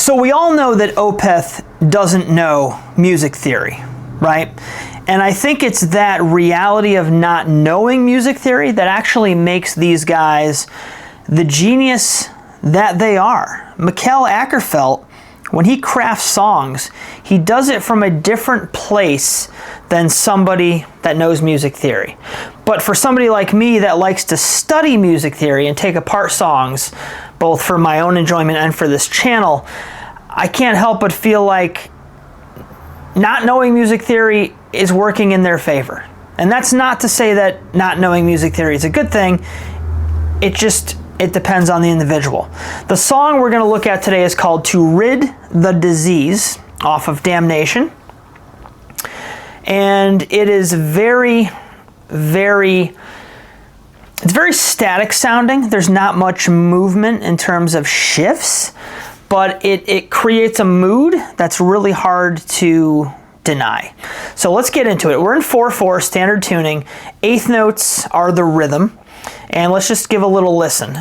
So we all know that OPETH doesn't know music theory, right? And I think it's that reality of not knowing music theory that actually makes these guys the genius that they are. Mikkel Ackerfeldt, when he crafts songs, he does it from a different place than somebody that knows music theory. But for somebody like me that likes to study music theory and take apart songs, both for my own enjoyment and for this channel, I can't help but feel like not knowing music theory is working in their favor. And that's not to say that not knowing music theory is a good thing. It depends on the individual. The song we're going to look at today is called To Rid the Disease, off of Damnation. And it is very static sounding. There's not much movement in terms of shifts, but it creates a mood that's really hard to deny. So let's get into it. We're in 4/4 standard tuning. Eighth notes are the rhythm. And let's just give a little listen.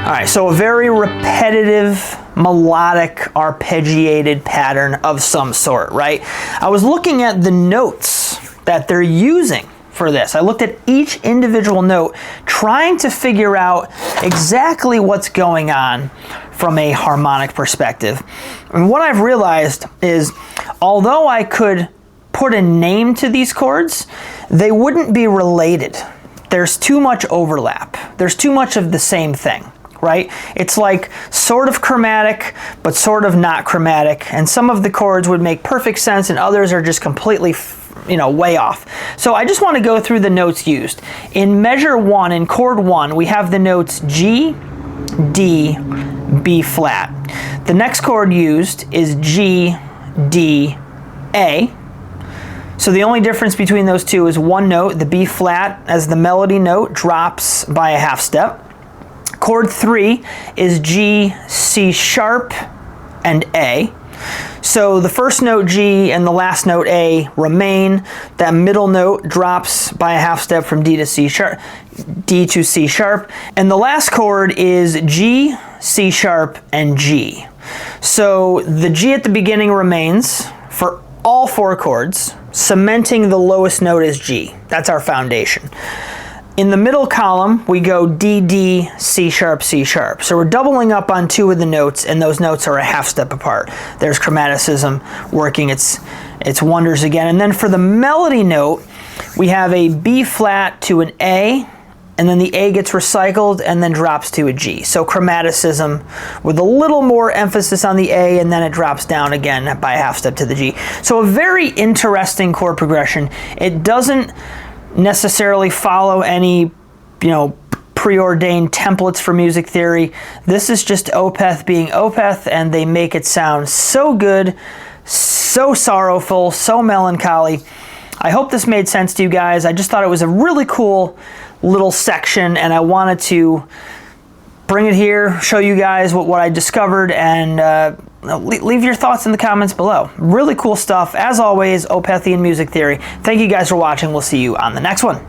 All right, so a very repetitive, melodic, arpeggiated pattern of some sort, right? I was looking at the notes that they're using for this. I looked at each individual note, trying to figure out exactly what's going on from a harmonic perspective. And what I've realized is, although I could put a name to these chords, they wouldn't be related. There's too much overlap. There's too much of the same thing, right? It's like sort of chromatic, but sort of not chromatic. And some of the chords would make perfect sense and others are just completely way off. So I just want to go through the notes used. In measure 1, in chord 1, we have the notes G, D, B flat. The next chord used is G, D, A. So the only difference between those two is one note. The B flat, as the melody note, drops by a half step. Chord 3 is G, C sharp, and A. So the first note G and the last note A remain. That middle note drops by a half step from D to C sharp, D to C sharp. And the last chord is G, C sharp, and G. So the G at the beginning remains for all 4 chords, cementing the lowest note as G. That's our foundation. In the middle column, we go D, D, C sharp, C sharp. So we're doubling up on 2 of the notes, and those notes are a half step apart. There's chromaticism working its wonders again. And then for the melody note, we have a B flat to an A, and then the A gets recycled and then drops to a G. So chromaticism with a little more emphasis on the A, and then it drops down again by a half step to the G. So a very interesting chord progression. It doesn't necessarily follow any, preordained templates for music theory. This is just OPETH being OPETH, and they make it sound so good, so sorrowful, so melancholy. I hope this made sense to you guys. I just thought it was a really cool little section, and I wanted to bring it here, show you guys what I discovered, and leave your thoughts in the comments below. Really cool stuff. As always, OPEThian music theory. Thank you guys for watching. We'll see you on the next one.